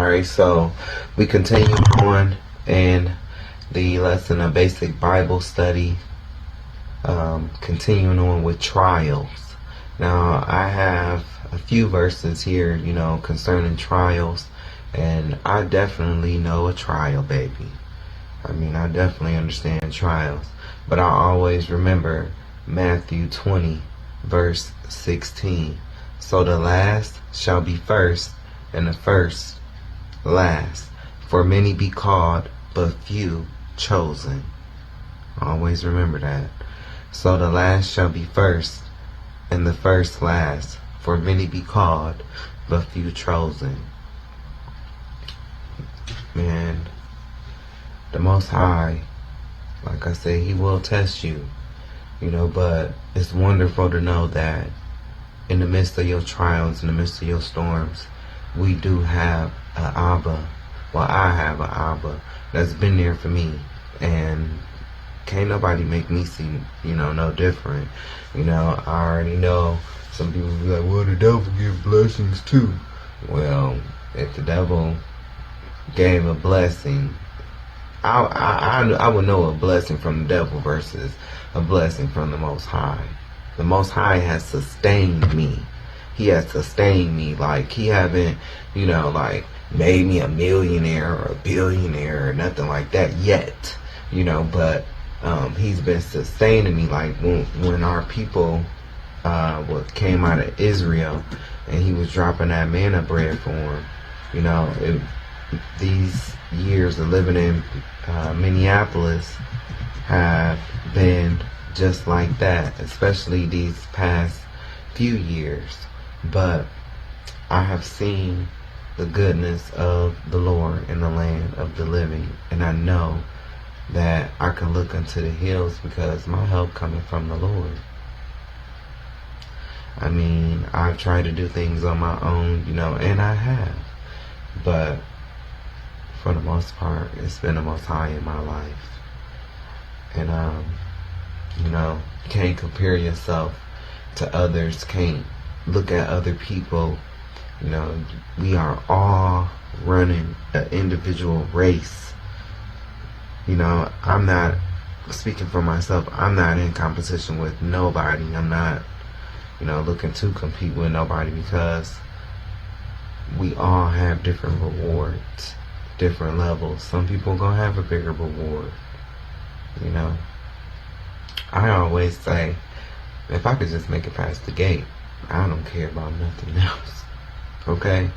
Alright, so we continue on in the lesson of basic Bible study, continuing on with trials. Now, I have a few verses here, concerning trials, and I definitely know a trial, baby. I mean, I definitely understand trials, but I always remember Matthew 20, verse 16. So the last shall be first, and the first last. For many be called, but few chosen. Always remember that. So the last shall be first, and the first last. For many be called, but few chosen. Man, the Most High, like I said, He will test you, but it's wonderful to know that in the midst of your trials, in the midst of your storms, we do have an Abba. Well, I have an Abba that's been there for me, and can't nobody make me see, no different. I already know some people be like, well, the devil gives blessings too. Well, if the devil gave a blessing, I would know a blessing from the devil versus a blessing from the Most High. The Most High has sustained me. He has sustained me. Like, He haven't, made me a millionaire or a billionaire or nothing like that yet. But He's been sustaining me. Like when our people came out of Israel and He was dropping that manna bread for them. These years of living in Minneapolis have been just like that, especially these past few years. But I have seen the goodness of the Lord in the land of the living, and I know that I can look unto the hills because my help coming from the Lord. I mean, I've tried to do things on my own, and I have, but for the most part, it's been the Most High in my life. And, can't compare yourself to others, can't look at other people. We are all running an individual race. I'm not, speaking for myself, I'm not in competition with nobody. I'm not, looking to compete with nobody, because we all have different rewards, different levels. Some people gonna have a bigger reward. I always say, if I could just make it past the gate, I don't care about nothing else. Okay?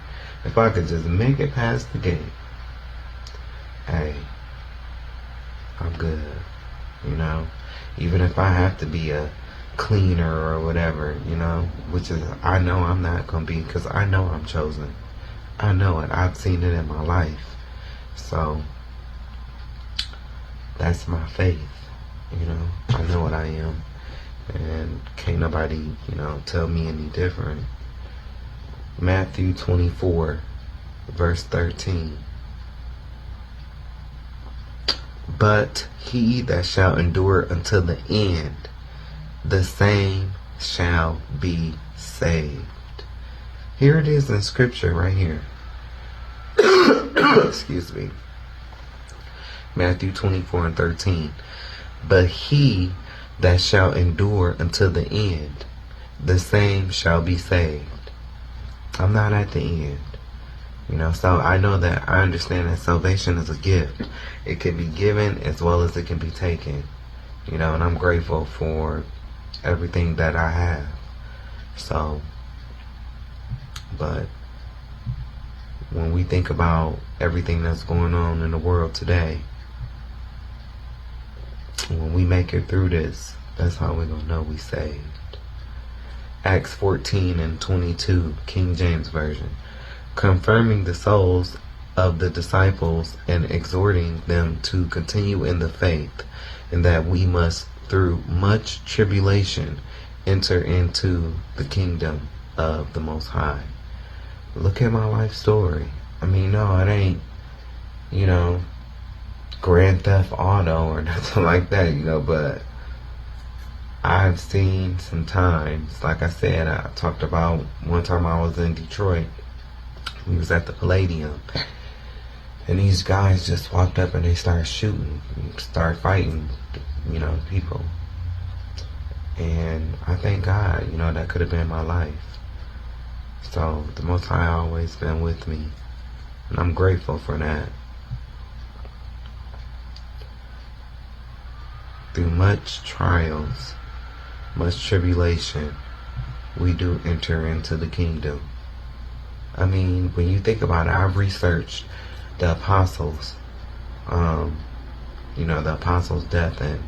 If I could just make it past the gate, hey, I'm good. Even if I have to be a cleaner or whatever, which is, I know I'm not gonna be, because I know I'm chosen. I know it. I've seen it in my life. So that's my faith. I know what I am, and can't nobody, tell me any different. Matthew 24, verse 13. But he that shall endure until the end, the same shall be saved. Here it is in scripture right here. Excuse me. Matthew 24 and 13. But he that shall endure until the end, the same shall be saved. I'm not at the end. So I know that, I understand that salvation is a gift. It can be given as well as it can be taken. And I'm grateful for everything that I have. So, but when we think about everything that's going on in the world today, when we make it through this, that's how we're going to know we saved. Acts 14 and 22, King James Version. Confirming the souls of the disciples and exhorting them to continue in the faith, and that we must, through much tribulation, enter into the kingdom of the Most High. Look at my life story. I mean, no, it ain't, Grand Theft Auto or nothing like that, but I've seen some times, like I said, I talked about one time I was in Detroit, We was at the Palladium, and these guys just walked up and they started shooting, started fighting, people. And I thank God, that could have been my life. So the Most High always been with me, and I'm grateful for that. Through much trials, much tribulation, we do enter into the kingdom. I mean, when you think about it, I've researched the apostles, the apostles' death, and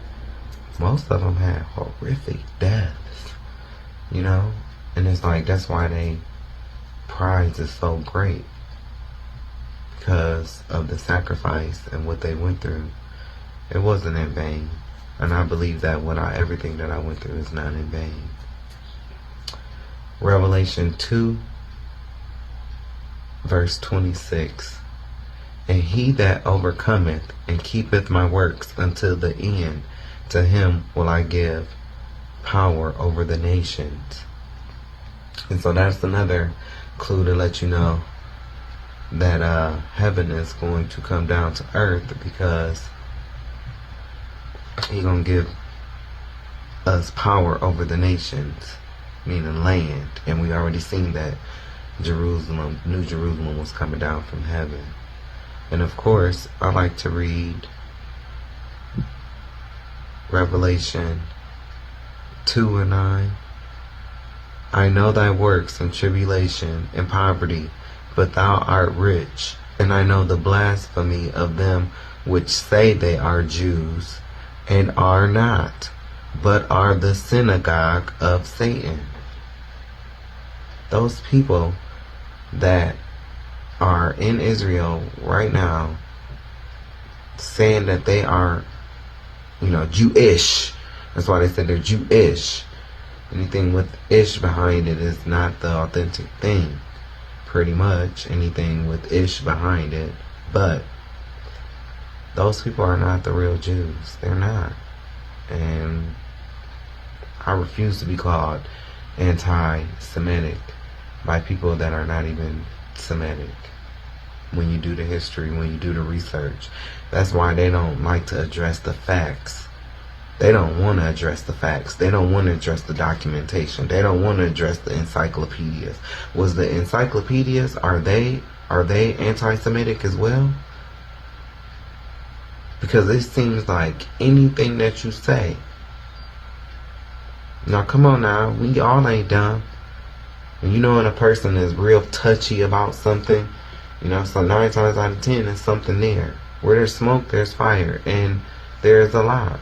most of them had horrific deaths, and it's like, that's why they prize is so great, because of the sacrifice and what they went through. It wasn't in vain, and I believe that everything that I went through is not in vain. Revelation 2 verse 26. And he that overcometh and keepeth my works until the end, to him will I give power over the nations. And so that's another clue to let you know that heaven is going to come down to earth, because he's going to give us power over the nations, meaning land. And we already seen that Jerusalem, New Jerusalem, was coming down from heaven. And of course, I like to read Revelation 2 and 9. I know thy works and tribulation and poverty, but thou art rich. And I know the blasphemy of them which say they are Jews, and are not, but are the synagogue of Satan. Those people that are in Israel right now, saying that they are, Jewish. That's why they said they're Jewish. Anything with ish behind it is not the authentic thing. Pretty much anything with ish behind it. But those people are not the real Jews. They're not. And I refuse to be called anti-Semitic by people that are not even Semitic. When you do the history, when you do the research, that's why they don't like to address the facts. They don't want to address the facts. They don't want to address the documentation. They don't want to address the encyclopedias. Was the encyclopedias, are they anti-Semitic as well? Because it seems like anything that you say. Now come on now, we all ain't dumb. And when a person is real touchy about something, so 9 times out of 10 there's something there. Where there's smoke, there's fire, and there's a lot.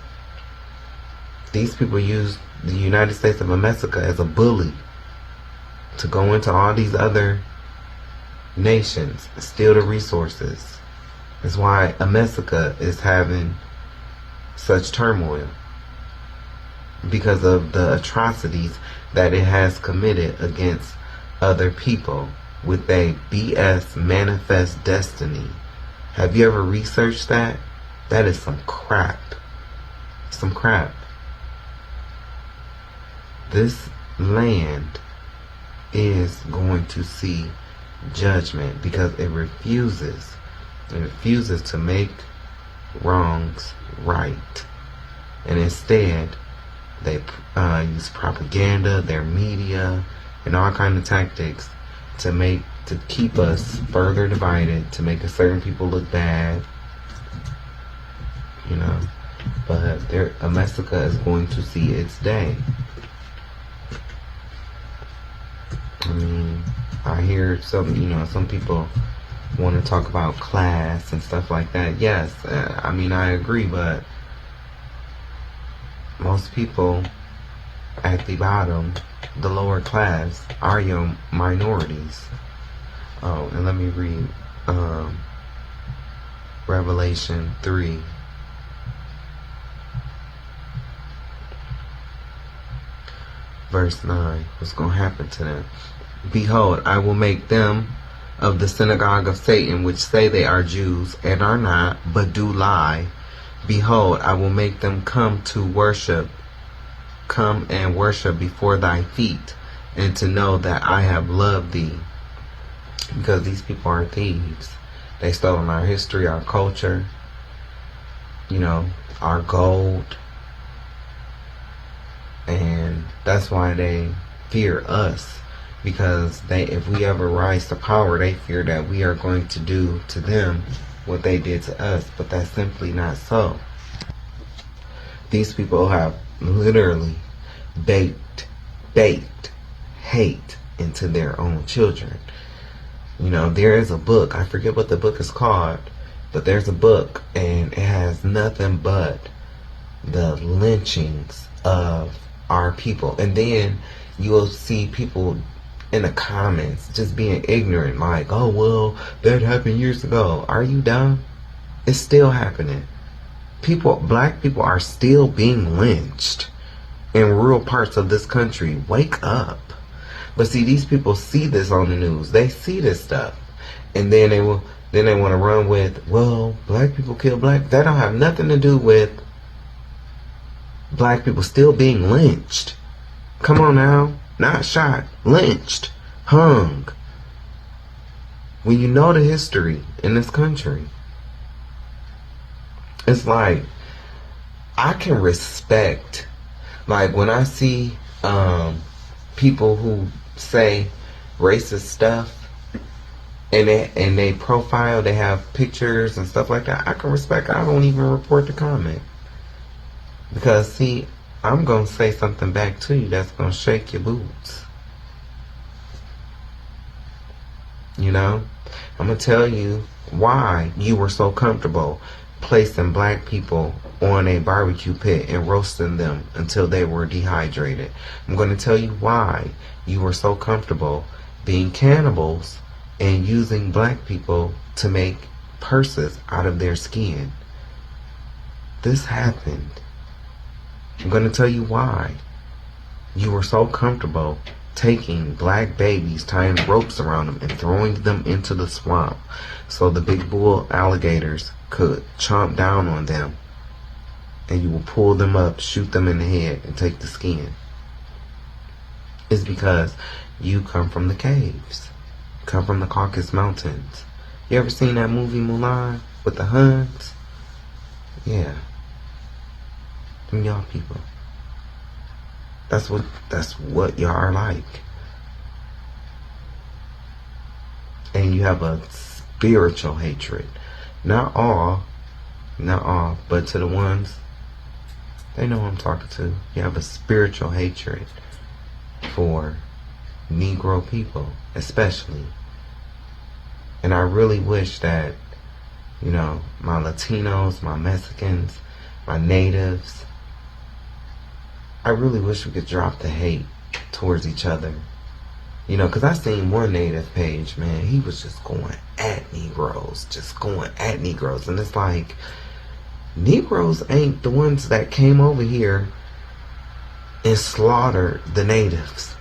These people use the United States of America as a bully to go into all these other nations, steal the resources. That's why America is having such turmoil, because of the atrocities that it has committed against other people with a BS manifest destiny. Have you ever researched that? That is some crap. Some crap. This land is going to see judgment because it refuses to make wrongs right. And instead, they use propaganda, their media, and all kind of tactics to keep us further divided, to make certain people look bad, But America is going to see its day. I mean, I hear some people want to talk about class and stuff like that. Yes, I agree, but most people at the bottom, the lower class, are your minorities. Oh, and let me read Revelation 3. Verse 9. What's going to happen to them? Behold, I will make them of the synagogue of Satan, which say they are Jews, and are not, but do lie. Behold, I will make them come and worship before thy feet, and to know that I have loved thee. because these people are thieves. They stolen our history, our culture, you know, our gold, and that's why they fear us, because if we ever rise to power, they fear that we are going to do to them what they did to us, but that's simply not so. These people have literally baked hate into their own children. You know, there is a book, I forget what the book is called, but there's a book and it has nothing but the lynchings of our people. And then you will see people in the comments just being ignorant, like, oh, well, that happened years ago. Are you dumb? It's still happening. Black people are still being lynched in rural parts of this country. Wake up. But see, these people see this on the news. They see this stuff. And then they want to run with, well, black people kill black. That don't have nothing to do with black people still being lynched. Come on now. Not shot. Lynched. Hung. When you know the history in this country, it's like, I can respect, like when I see people who say racist stuff and they profile, they have pictures and stuff like that, I can respect it. I don't even report the comment. Because see, I'm going to say something back to you that's going to shake your boots. You know? I'm going to tell you why you were so comfortable placing black people on a barbecue pit and roasting them until they were dehydrated. I'm going to tell you why you were so comfortable being cannibals and using black people to make purses out of their skin. This happened. I'm going to tell you why you were so comfortable taking black babies, tying ropes around them and throwing them into the swamp so the big bull alligators could chomp down on them, and you will pull them up, shoot them in the head, and take the skin. It's because you come from the caves, come from the Caucasus Mountains. You ever seen that movie Mulan with the Huns? Yeah. Them y'all people. That's what y'all are like. And you have a spiritual hatred. Not all, but to the ones, they know who I'm talking to. You have a spiritual hatred for Negro people, especially. And I really wish that, you know, my Latinos, my Mexicans, my natives, I really wish we could drop the hate towards each other. You know, because I seen one native page, man, he was just going at Negroes. And it's like, Negroes ain't the ones that came over here and slaughtered the natives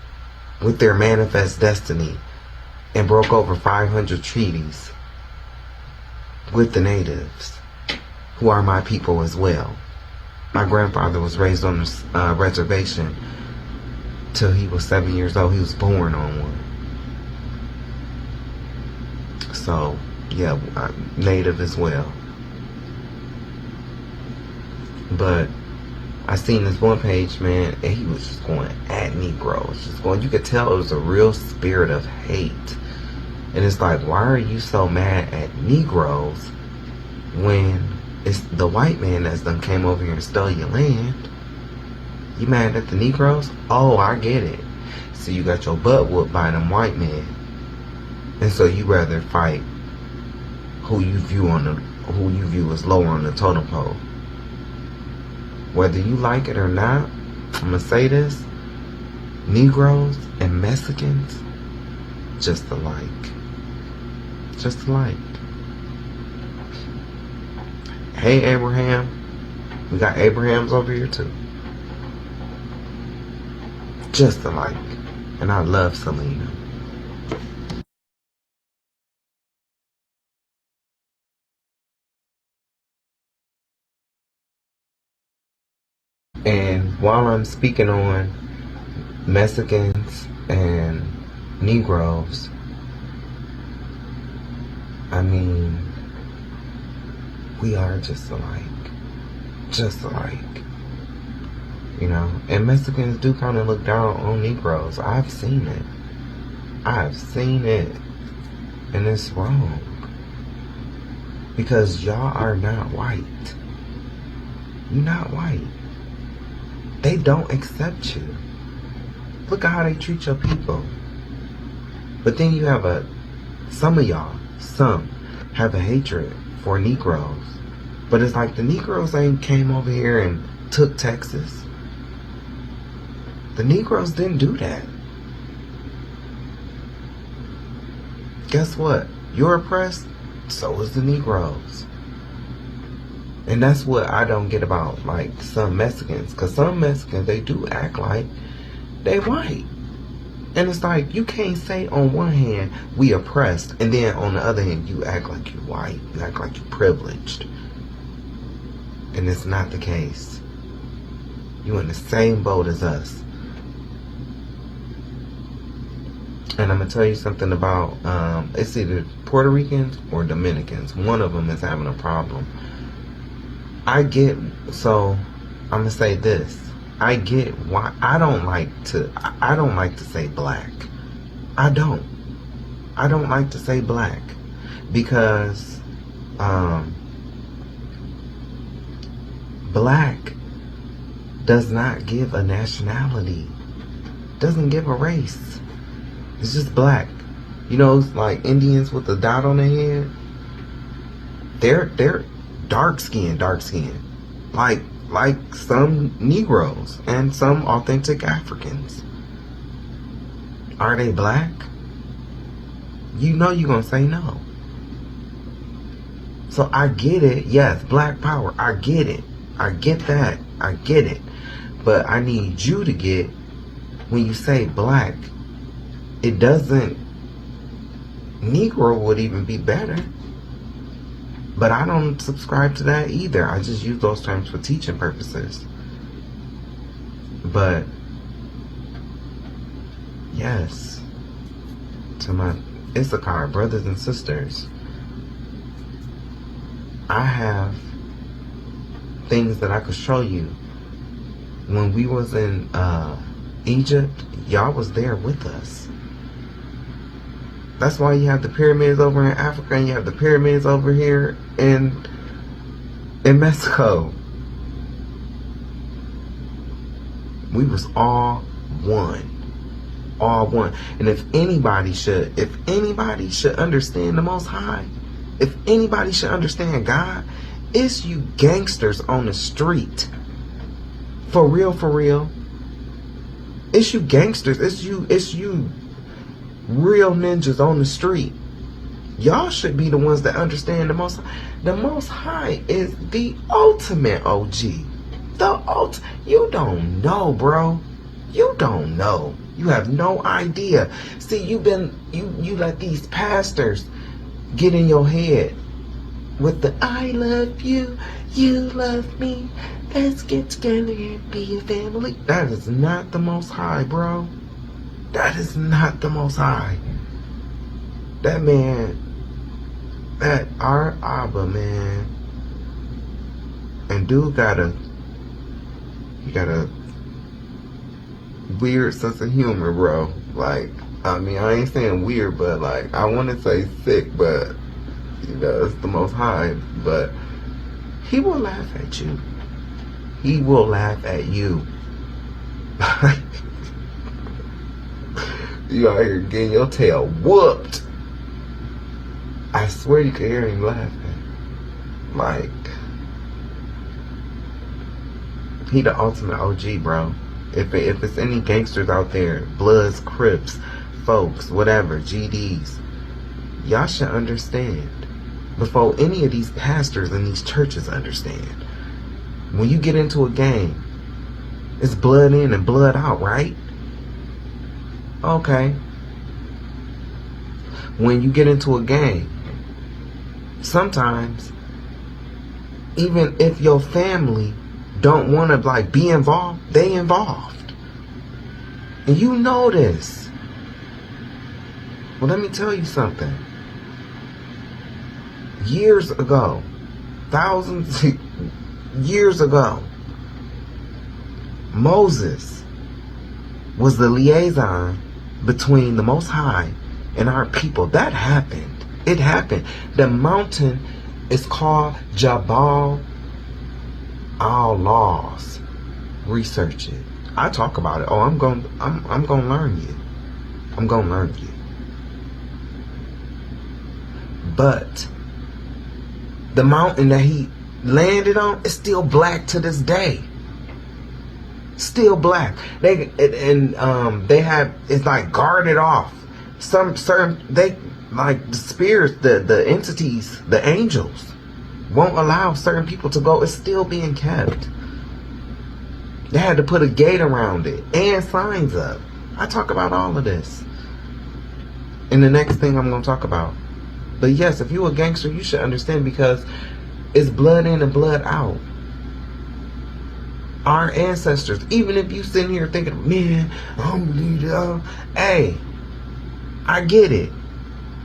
with their manifest destiny and broke over 500 treaties with the natives, who are my people as well. My grandfather was raised on a reservation till he was 7 years old. He was born on one. So, yeah, I'm native as well. But I seen this one page, man, and he was just going at Negroes. You could tell it was a real spirit of hate. And it's like, why are you so mad at Negroes when it's the white man that's done came over here and stole your land? You mad at the Negroes? Oh, I get it. So you got your butt whooped by them white men, and so you rather fight who you view as lower on the totem pole. Whether you like it or not, I'm gonna say this: Negroes and Mexicans, just alike. Just alike. Hey, Abraham. We got Abrahams over here too. Just alike. And I love Selena. And while I'm speaking on Mexicans and Negroes, I mean, we are just alike. Just alike. You know? And Mexicans do kind of look down on Negroes. I've seen it. I've seen it. And it's wrong. Because y'all are not white. You're not white. They don't accept you. Look at how they treat your people. But then you have some of y'all, some have a hatred for Negroes. But it's like the Negroes ain't came over here and took Texas. The Negroes didn't do that. Guess what? You're oppressed, so is the Negroes. And that's what I don't get about, like, some Mexicans. Because some Mexicans, they do act like they white. And it's like, you can't say on one hand, we oppressed, and then on the other hand, you act like you're white. You act like you're privileged. And it's not the case. You're in the same boat as us. And I'm going to tell you something about, it's either Puerto Ricans or Dominicans. One of them is having a problem. So I'm going to say this. I get why I don't like to say black. I don't like to say black because black does not give a nationality, doesn't give a race. It's just black. You know, it's like Indians with a dot on their head. They're dark skinned, like some Negroes and some authentic Africans. Are they black? You know you're gonna say no. So I get it. Yes, black power. I get it. I get that. I get it. But I need you to get, when you say black, it doesn't, Negro would even be better. But I don't subscribe to that either. I just use those terms for teaching purposes. But, yes, to my Issachar brothers and sisters, I have things that I could show you. When we was in Egypt, y'all was there with us. That's why you have the pyramids over in Africa and you have the pyramids over here in Mexico. We was all one. All one. And if anybody should understand the Most High, if anybody should understand God, it's you gangsters on the street. For real, for real. It's you gangsters. It's you real ninjas on the street. Y'all should be the ones that understand the Most High. The Most High is the ultimate OG. You don't know, bro. You don't know. You have no idea. See, you let these pastors get in your head with the I love you, you love me, let's get together and be a family. That is not the Most High, bro. That is not the Most High. That man, that our Abba, man, and dude got a weird sense of humor, bro. Like, I mean, I ain't saying weird, but like, I want to say sick, but you know, it's the Most High. But he will laugh at you. He will laugh at you. You out here getting your tail whooped. I swear you can hear him laughing. Like, he the ultimate OG, bro. If it's any gangsters out there, Bloods, Crips, folks, whatever, GDs, y'all should understand. Before any of these pastors in these churches understand. When you get into a gang, it's blood in and blood out, right? Okay. When you get into a gang, sometimes, even if your family don't want to like be involved, they involved. And you know this. Well, let me tell you something. years ago, thousands years ago, Moses was the liaison between the Most High and our people. That happened. It happened. The mountain is called Jabal al-Laws. Research it. I talk about it. Oh, I'm gonna learn you. I'm gonna learn you. But the mountain that he landed on is still black to this day. Still black. They have, it's like guarded off. Some certain, they like the spirits, the entities, the angels won't allow certain people to go. It's still being kept. They had to put a gate around it and signs up. I talk about all of this in the next thing I'm going to talk about. But yes, if you're a gangster, you should understand, because it's blood in and blood out. Our ancestors, even if you sitting here thinking, man, I don't believe that. Hey, I get it.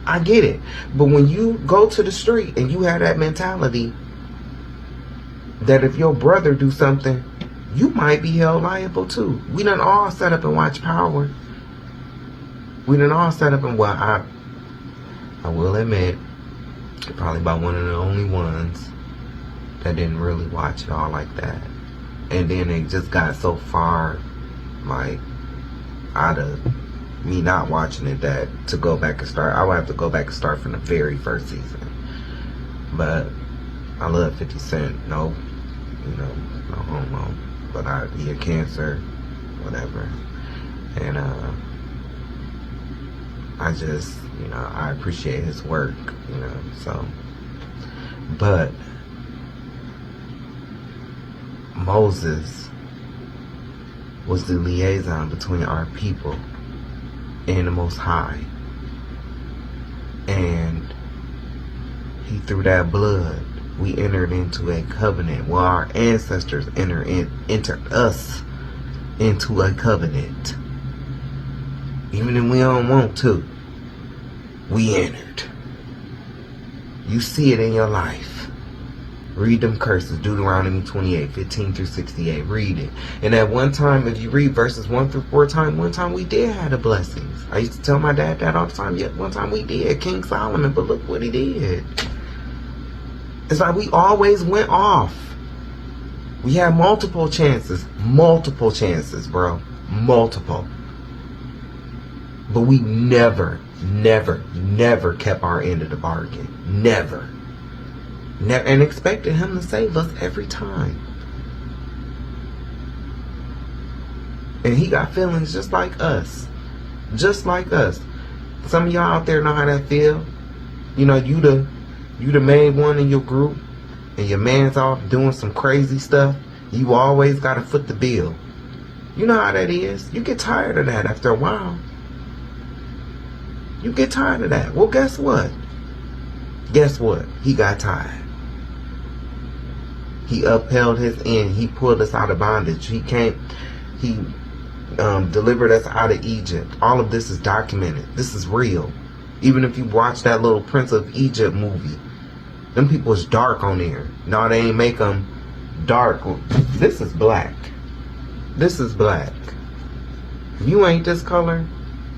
I get it. But when you go to the street and you have that mentality that if your brother do something, you might be held liable too. We done all set up and watch Power. We done all set up and, well, I will admit, probably about one of the only ones that didn't really watch it all like that. And then it just got so far, like, out of me not watching it, that to go back and start, I would have to go back and start from the very first season. But I love 50 Cent. No, no homo. But he had cancer, whatever. And I just, I appreciate his work, so. But Moses was the liaison between our people and the Most High. And he, through that blood, we entered into a covenant. Well, our ancestors entered us into a covenant. Even if we don't want to, we entered. You see it in your life. Read them curses. Deuteronomy 28, 15 through 68. Read it. And at one time, if you read verses 1 through 4, one time we did have the blessings. I used to tell my dad that all the time. Yeah, one time we did. King Solomon, but look what he did. It's like we always went off. We had multiple chances. Multiple chances, bro. Multiple. But we never kept our end of the bargain. Never. And expected him to save us every time. And he got feelings just like us. Just like us. Some of y'all out there know how that feel. You the main one in your group, and your man's off doing some crazy stuff. You always gotta foot the bill. You know how that is. You get tired of that after a while. You get tired of that. Well, guess what? Guess what? He got tired. He upheld his end. He pulled us out of bondage. He delivered us out of Egypt. All of this is documented. This is real. Even if you watch that little Prince of Egypt movie, them people is dark on there. No, they ain't make them dark. This is black. This is black. If you ain't this color,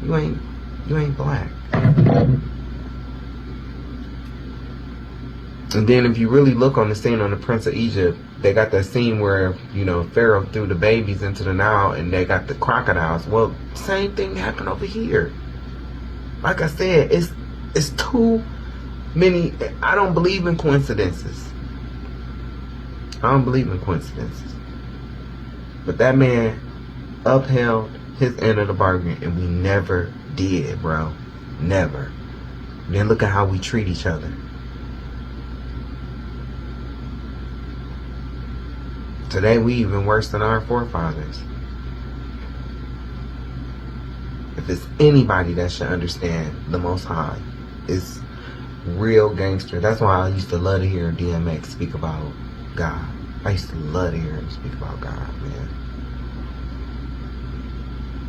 you ain't black. And then if you really look on the scene on the Prince of Egypt, they got that scene where, Pharaoh threw the babies into the Nile and they got the crocodiles. Well, same thing happened over here. Like I said, it's too many. I don't believe in coincidences. I don't believe in coincidences. But that man upheld his end of the bargain, and we never did, bro. Never. Then look at how we treat each other. Today we even worse than our forefathers. If it's anybody that should understand the Most High, it's real gangster. That's why I used to love to hear DMX speak about God. I used to love to hear him speak about God, man.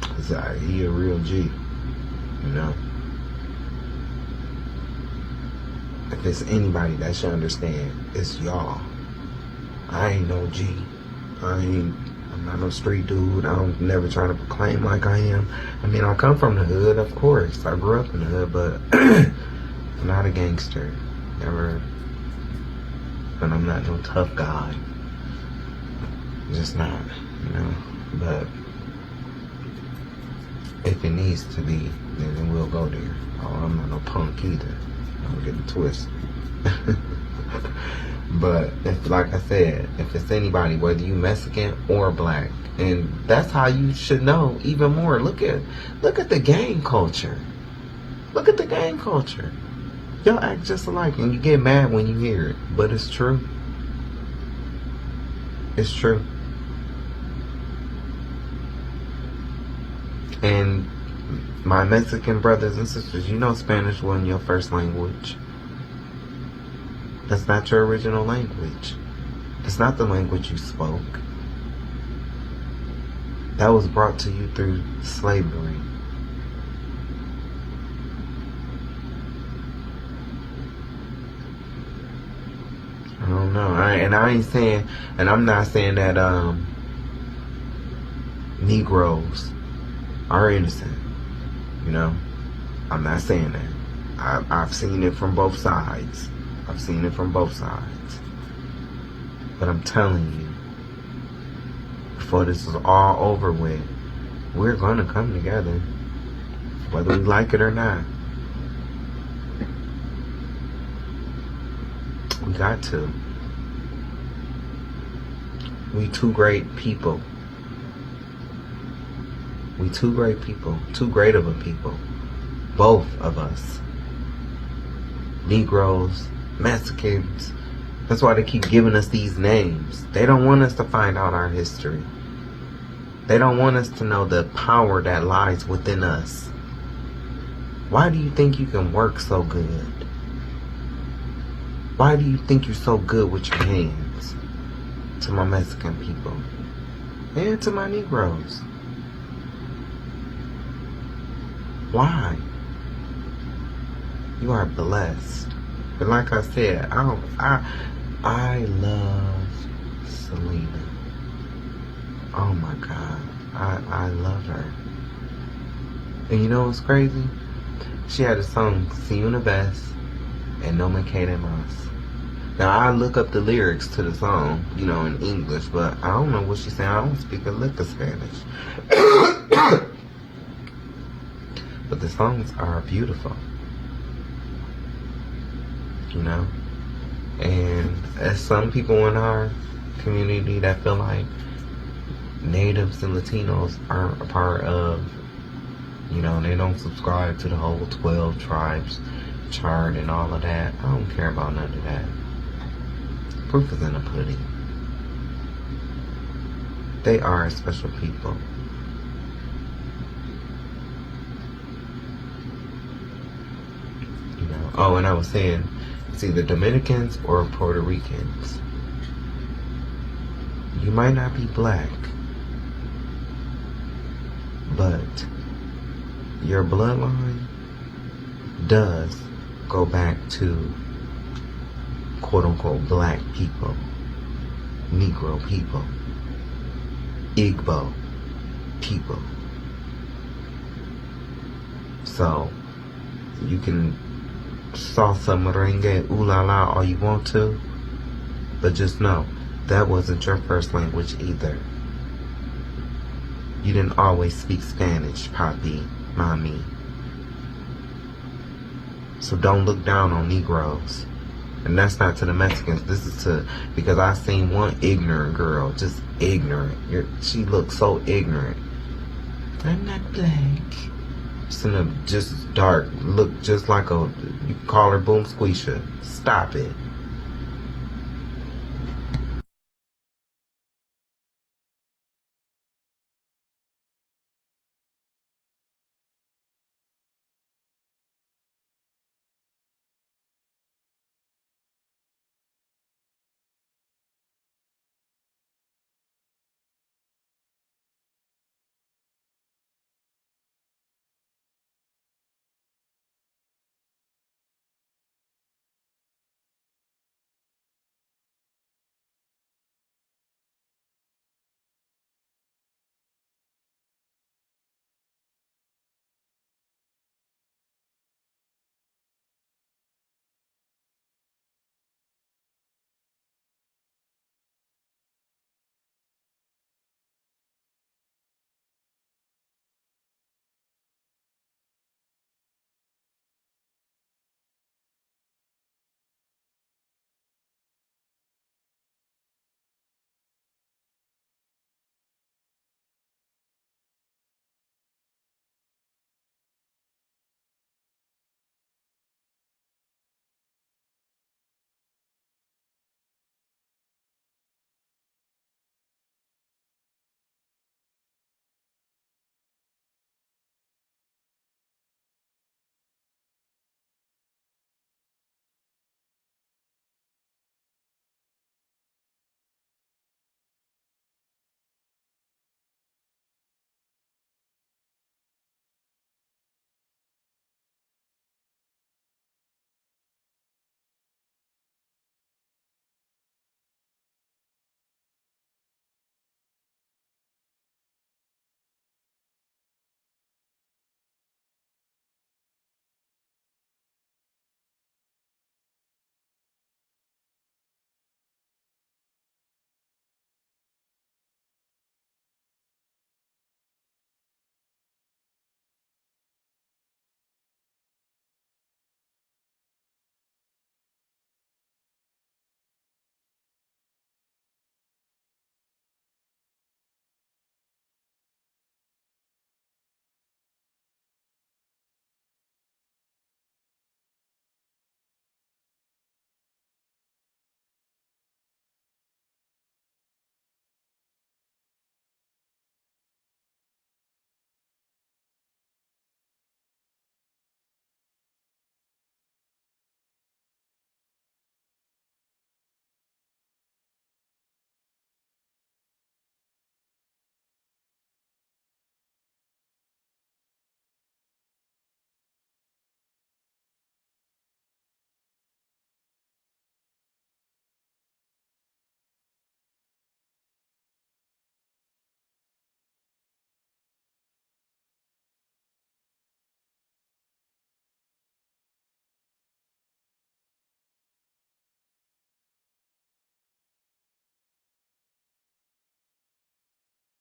Cause he a real G, If it's anybody that should understand, it's y'all. I ain't no G. I'm not no street dude. I'm never trying to proclaim like I am. I mean, I come from the hood, of course. I grew up in the hood, but I'm not a gangster. Never. And I'm not no tough guy. Just not, you know. But if it needs to be, then we'll go there. Oh, I'm not no punk either. Don't get it twisted. But if, like I said, if it's anybody, whether you Mexican or black, and that's how you should know even more. Look at the gang culture. Look at the gang culture. Y'all act just alike, and you get mad when you hear it, but it's true. It's true. And my Mexican brothers and sisters, you know Spanish wasn't your first language. That's not your original language. It's not the language you spoke. That was brought to you through slavery. I don't know. I ain't saying, and I'm not saying that Negroes are innocent. You know, I'm not saying that. I've seen it from both sides. I've seen it from both sides. But I'm telling you, before this is all over with, we're going to come together, whether we like it or not. We got to. We two great people. We two great people. Too great of a people. Both of us. Negroes, Mexicans. That's why they keep giving us these names. They don't want us to find out our history. They don't want us to know the power that lies within us. Why do you think you can work so good? Why do you think you're so good with your hands? To my Mexican people. And to my Negroes. Why? You are blessed. But like I said, I love Selena. Oh my God. I love her. And you know what's crazy? She had a song, Si Una Vez, and No Me Quede Más. Now, I look up the lyrics to the song, you know, in English, but I don't know what she's saying. I don't speak a lick of Spanish. But the songs are beautiful. You know? And as some people in our community that feel like natives and Latinos aren't a part of, you know, they don't subscribe to the whole 12 tribes chart and all of that. I don't care about none of that. Proof is in the pudding. They are a special people. You know. Oh, and I was saying, it's either Dominicans or Puerto Ricans. You might not be black, but your bloodline does go back to quote-unquote black people, Negro people, Igbo people. So you can salsa, merengue, ooh la la all you want to, but just know that wasn't your first language either. You didn't always speak Spanish, papi, mami. So don't look down on Negroes. And that's not to the Mexicans. This is to, because I seen one ignorant girl, just ignorant. She looked so ignorant. I'm not black. Just dark, look just like you call her Boom Squeesha. Stop it.